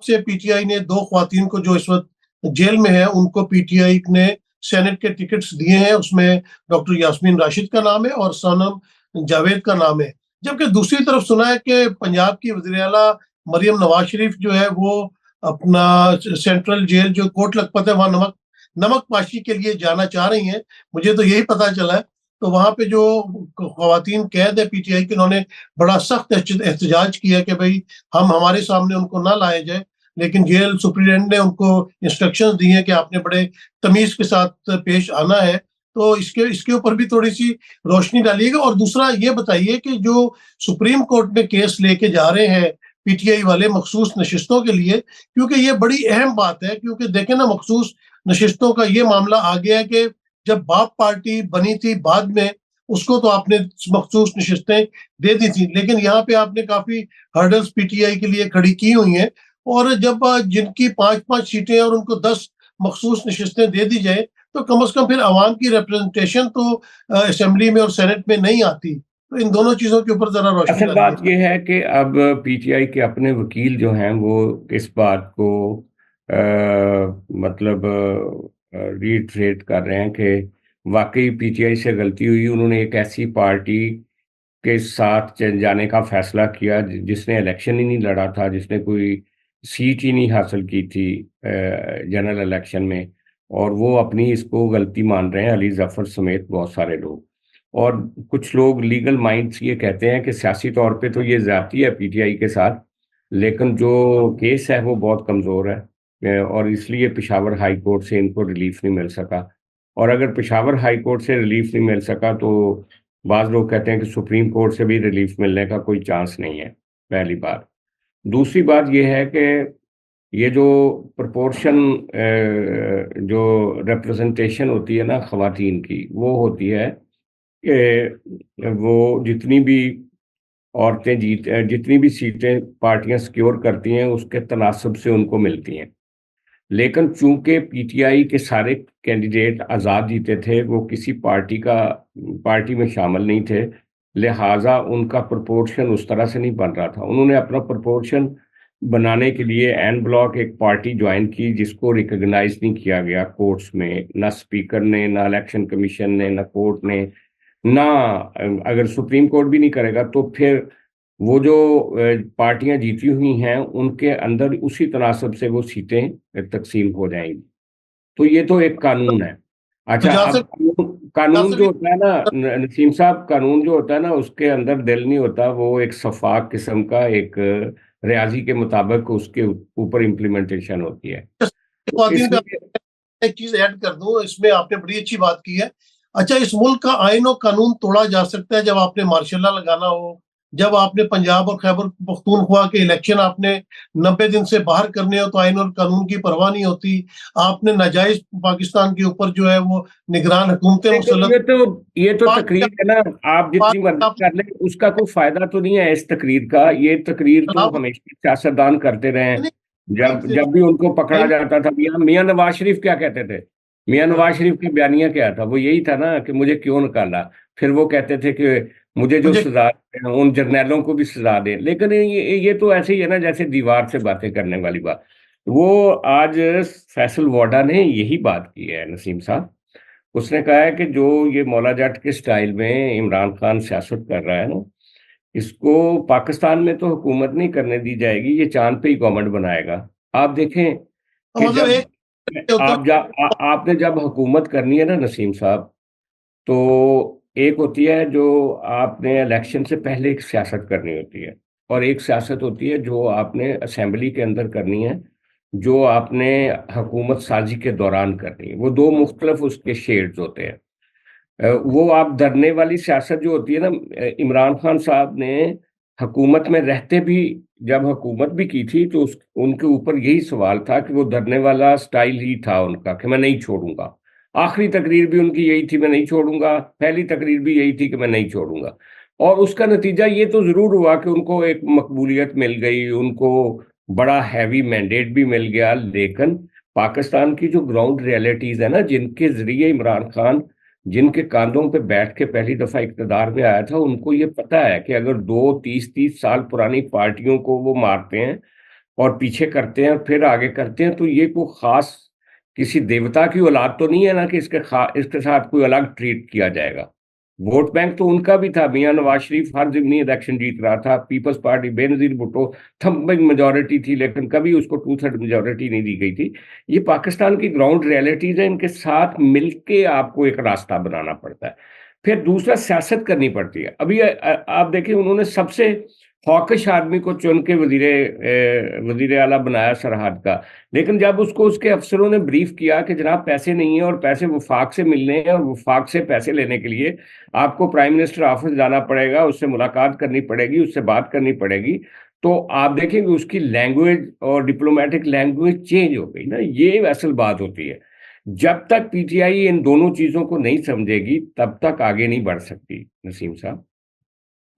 से पीटीआई ने दो ख्वातीन को जो इस वक्त जेल में है उनको पीटीआई ने सेनेट के टिकट्स दिए हैं। उसमें डॉक्टर यास्मीन राशिद का नाम है और सनम जावेद का नाम है। जबकि दूसरी तरफ सुना है कि पंजाब की वज़ीर आला मरियम नवाज शरीफ जो है वो अपना सेंट्रल जेल जो कोट लखपत है वहाँ नमक नमक पाशी के लिए जाना चाह रही हैं। मुझे तो यही पता चला है। तो वहाँ पे जो ख्वातीन कैद है पीटीआई की, उन्होंने बड़ा सख्त एहतजाज किया कि भाई हम हमारे सामने उनको ना लाया जाए। लेकिन जेल सुप्रीडेंट ने उनको इंस्ट्रक्शंस दी हैं कि आपने बड़े तमीज के साथ पेश आना है। तो इसके इसके ऊपर भी थोड़ी सी रोशनी डालिएगा। और दूसरा ये बताइए कि जो सुप्रीम कोर्ट में केस लेके जा रहे हैं पीटीआई वाले मखसूस नशिस्तों के लिए, क्योंकि ये बड़ी अहम बात है। क्योंकि देखें ना, मखसूस नशिस्तों का ये मामला आ गया है कि जब बाप पार्टी बनी थी बाद में, उसको तो आपने मखसूस नशिस्तें दे दी थी, लेकिन यहाँ पे आपने काफी हर्डल्स पीटीआई के लिए खड़ी की हुई हैं। और जब जिनकी 5-5 सीटें और उनको 10 मखसूस नशिस्तें दे दी जाए, तो कम से कम फिर अवाम की रिप्रेजेंटेशन तो असेंबली में और सेनेट में नहीं आती। तो इन दोनों चीजों के ऊपर जरा रोशनी असल बात डालिए। यह है कि अब पीटीआई के अपने वकील जो हैं वो इस बात को मतलब रीट्रेट कर रहे हैं कि वाकई पीटीआई से गलती हुई। उन्होंने एक ऐसी पार्टी के साथ जाने का फैसला किया जिसने इलेक्शन ही नहीं लड़ा था, जिसने कोई सीट ही नहीं हासिल की थी जनरल इलेक्शन में, और वो अपनी इसको गलती मान रहे हैं, अली जफर समेत बहुत सारे लोग। और कुछ लोग लीगल माइंड्स ये कहते हैं कि सियासी तौर पे तो ये ज्यादती है पीटीआई के साथ, लेकिन जो केस है वो बहुत कमज़ोर है। और इसलिए पेशावर हाई कोर्ट से इनको रिलीफ नहीं मिल सका। और अगर पेशावर हाई कोर्ट से रिलीफ नहीं मिल सका तो बाज़ लोग कहते हैं कि सुप्रीम कोर्ट से भी रिलीफ मिलने का कोई चांस नहीं है, पहली बात। दूसरी बात ये है कि ये जो प्रोपोर्शन जो रिप्रेजेंटेशन होती है ना ख़वातीन की, वो होती है कि वो जितनी भी औरतें जितनी भी सीटें पार्टियां सिक्योर करती हैं उसके तनासब से उनको मिलती हैं। लेकिन चूंकि पीटीआई के सारे कैंडिडेट आज़ाद जीते थे, वो किसी पार्टी में शामिल नहीं थे, लिहाजा उनका प्रोपोर्शन उस तरह से नहीं बन रहा था। उन्होंने अपना प्रोपोर्शन बनाने के लिए एन ब्लॉक एक पार्टी ज्वाइन की जिसको रिकॉग्नाइज नहीं किया गया कोर्ट्स में, ना स्पीकर ने, ना इलेक्शन कमीशन ने, ना कोर्ट ने, ना अगर सुप्रीम कोर्ट भी नहीं करेगा तो फिर वो जो पार्टियां जीती हुई हैं उनके अंदर उसी तनासब से वो सीटें तकसीम हो जाएंगी। तो ये तो एक कानून है। तो अच्छा, जहां से अब कानून जो भी होता है ना नसीम साहब, कानून जो होता है ना उसके अंदर दिल नहीं होता, वो एक शफाफ किस्म का एक रियाजी के मुताबिक उसके ऊपर इम्प्लीमेंटेशन होती है। तो खातन पे इसलिए एक चीज ऐड कर दूं, इसमें आपने बड़ी अच्छी बात की है। अच्छा, इस मुल्क का आईन और कानून तोड़ा जा सकता है जब आपने मार्शल लॉ लगाना हो, जब आपने पंजाब और खैबर पख्तूनख्वा के इलेक्शन आपने 90 दिन से बाहर करने हो, तो आईन और कानून की परवाह नहीं होती। आपने नाजायज पाकिस्तान के ऊपर जो है वो निगरान हुकूमतें नहीं, तो मुसल्लत। ये तो बात तकरीर है ना, आप जितनी मर्जी आप कर लें उसका कोई फायदा तो नहीं है इस तकरीर का। ये तकरीर तो खिलाफ हमेशा सियासतदान करते रहे हैं। नहीं, जब जब भी उनको पकड़ा नहीं, जाता था, मियां मियां नवाज शरीफ क्या कहते थे? मियां हाँ, नवाज शरीफ की बयानिया क्या था? वो यही था ना कि मुझे क्यों निकाला। फिर वो कहते थे कि मुझे जो मुझे सजा दें, उन जर्नैलों को भी सजा दें। लेकिन ये तो ऐसे ही है ना जैसे दीवार से बातें करने वाली बात। वो आज फैसल वाडा ने यही बात की है नसीम साहब। उसने कहा है कि जो ये मौला जट के स्टाइल में इमरान खान सियासत कर रहा है ना, इसको पाकिस्तान में तो हुकूमत नहीं करने दी जाएगी, ये चांद पे ही गवर्नमेंट बनाएगा। आप देखें तो कि मतलब एक होता आपने जब हुकूमत करनी है ना नसीम साहब, तो एक होती है जो आपने इलेक्शन से पहले एक सियासत करनी होती है, और एक सियासत होती है जो आपने असेंबली के अंदर करनी है, जो आपने हुकूमत साजी के दौरान करनी है। वो दो मुख्तलिफ उसके शेड्स होते हैं। वो आप धरने वाली सियासत जो होती है ना, इमरान खान साहब ने हुकूमत में रहते भी जब हुकूमत भी की थी तो उनके ऊपर यही सवाल था कि वो धरने वाला स्टाइल ही था उनका कि मैं नहीं छोड़ूंगा। आखिरी तकरीर भी उनकी यही थी, मैं नहीं छोड़ूंगा। पहली तकरीर भी यही थी कि मैं नहीं छोड़ूंगा। और उसका नतीजा ये तो जरूर हुआ कि उनको एक मकबूलियत मिल गई, उनको बड़ा हैवी मैंडेट भी मिल गया। लेकिन पाकिस्तान की जो ग्राउंड रियलिटीज है ना, जिनके जरिए इमरान खान जिनके कांधों पे बैठ के पहली दफा इक्तदार में आया था, उनको ये पता है कि अगर दो 30-30 साल पुरानी पार्टियों को वो मारते हैं और पीछे करते हैं और फिर आगे करते हैं, तो ये कोई ख़ास किसी देवता की औलाद तो नहीं है ना कि इसके साथ कोई अलग ट्रीट किया जाएगा। वोट बैंक तो उनका भी था, मियाँ नवाज़ शरीफ हर ज़िमनी इलेक्शन जीत रहा था, People's Party Benazir Bhutto thumping majority थी, लेकिन कभी उसको 2/3 मेजॉरिटी नहीं दी गई थी। ये पाकिस्तान की ग्राउंड रियलिटीज़ हैं, इनके साथ मिलके आपको एक रास्ता बनाना पड़ता है। फिर दूसरा सियासत करनी पड़ती है। अभी आप देखिए उन्होंने सबसे हॉकिश आदमी को चुन के वज़ीर आला बनाया सरहद का। लेकिन जब उसको उसके अफ़सरों ने ब्रीफ़ किया कि जनाब पैसे नहीं है और पैसे वफ़ाक से मिलने हैं और वफ़ाक से पैसे लेने के लिए आपको प्राइम मिनिस्टर ऑफ़िस जाना पड़ेगा, उससे मुलाकात करनी पड़ेगी, उससे बात करनी पड़ेगी। तो आप देखेंगे उसकी लैंग्वेज और डिप्लोमैटिक लैंग्वेज चेंज हो गई ना, ये असल बात होती है। जब तक पीटीआई इन दोनों चीज़ों को नहीं समझेगी, तब तक आगे नहीं बढ़ सकती, नसीम साहब।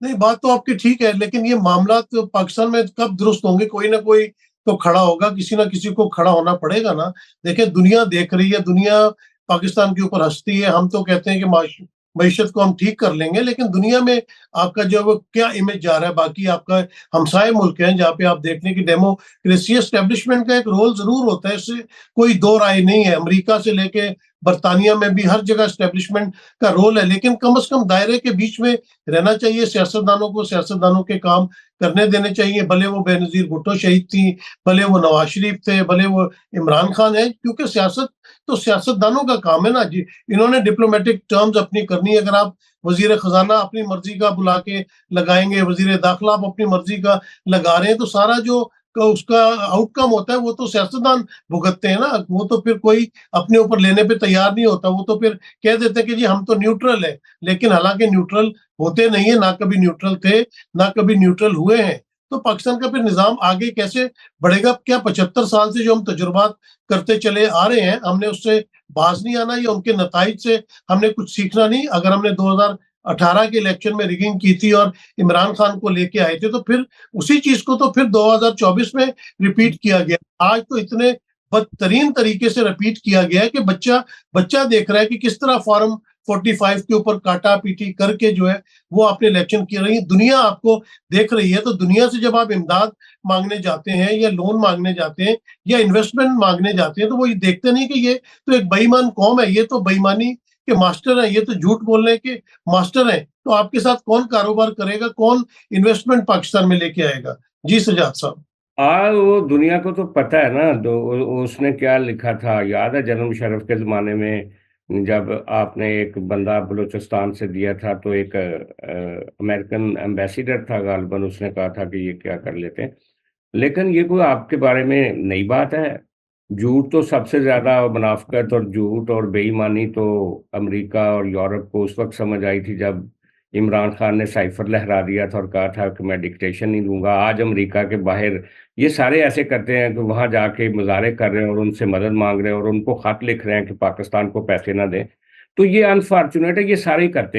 नहीं, बात तो आपकी ठीक है, लेकिन ये मामला तो पाकिस्तान में कब दुरुस्त होंगे? कोई ना कोई तो खड़ा होगा, किसी ना किसी को खड़ा होना पड़ेगा ना। देखिए, दुनिया देख रही है, दुनिया पाकिस्तान के ऊपर हँसती है। हम तो कहते हैं कि मईशत को हम ठीक कर लेंगे, लेकिन दुनिया में आपका जो वो क्या इमेज जा रहा है, बाकी आपका हमसाए मुल्क हैं, जहाँ पे आप देख लें कि डेमोक्रेसी एस्टेब्लिशमेंट का एक रोल ज़रूर होता है, इससे कोई दो राय नहीं है। अमेरिका से लेके बर्तानिया में भी हर जगह एस्टेब्लिशमेंट का रोल है, लेकिन कम से कम दायरे के बीच में रहना चाहिए। सियासतदानों को सियासतदानों के काम करने देने चाहिए, भले वो बेनज़ीर भुट्टो शहीद थी, भले वो नवाज शरीफ थे, भले वो इमरान खान है, क्योंकि सियासत तो सियासतदानों का काम है ना जी। इन्होंने डिप्लोमेटिक टर्म्स अपनी करनी है। अगर आप वजीर खजाना अपनी मर्जी का बुला के लगाएंगे, वजीर दाखिला आप अपनी मर्जी का लगा रहे हैं, तो सारा जो उसका आउटकम होता है वो तो सियासतदान भुगतते हैं ना। वो तो फिर कोई अपने ऊपर लेने पे तैयार नहीं होता, वो तो फिर कह देते हैं कि जी हम तो न्यूट्रल है, लेकिन हालांकि न्यूट्रल होते नहीं है, ना कभी न्यूट्रल थे, ना कभी न्यूट्रल हुए हैं। तो पाकिस्तान का फिर निज़ाम आगे कैसे बढ़ेगा? क्या 75 साल से जो हम तजुर्बात करते चले आ रहे हैं, हमने उससे बाज नहीं आना या उनके नताइज से हमने कुछ सीखना नहीं? अगर हमने 2018 के इलेक्शन में रिगिंग की थी और इमरान खान को लेके आए थे, तो फिर उसी चीज़ को तो फिर 2024 में रिपीट किया गया। आज तो इतने बदतरीन तरीके से रिपीट किया गया है कि बच्चा बच्चा देख रहा है कि किस तरह फॉर्म 45 के ऊपर काटा-पीटी करके जो है वो आपने इलेक्शन किए रही। दुनिया आपको देख रही है, तो दुनिया से जब आप इमदाद माँगने जाते हैं या लोन माँगने जाते हैं या इन्वेस्टमेंट माँगने जाते हैं, तो वो ये देखते नहीं कि ये तो एक बेईमान कौम है, ये तो बेईमानी के मास्टर हैं, ये तो झूठ बोलने के मास्टर हैं। तो आपके साथ कौन कारोबार करेगा, कौन इन्वेस्टमेंट पाकिस्तान में लेके आएगा? जी सजाद साहब। वो दुनिया को तो पता है ना, उसने क्या लिखा था याद है जन्म शरीफ के ज़माने में, जब आपने एक बंदा बलूचिस्तान से दिया था, तो एक अमेरिकन एम्बेसडर था गालिबन, उसने कहा था कि ये क्या कर लेते हैं। लेकिन ये कोई आपके बारे में नई बात है। झूठ तो सबसे ज़्यादा, मुनाफ़िक़त और झूठ और बेईमानी तो अमेरिका और यूरोप को उस वक़्त समझ आई थी जब इमरान खान ने साइफ़र लहरा दिया था और कहा था कि मैं डिक्टेशन नहीं दूँगा। आज अमेरिका के बाहर ये सारे ऐसे करते हैं कि वहाँ जाके मुज़ाहरे कर रहे हैं और उनसे मदद माँग रहे हैं और उनको ख़त लिख रहे हैं कि पाकिस्तान को पैसे ना दें। तो ये अनफ़ॉर्च्यूनेट है, ये सारे ही करते हैं।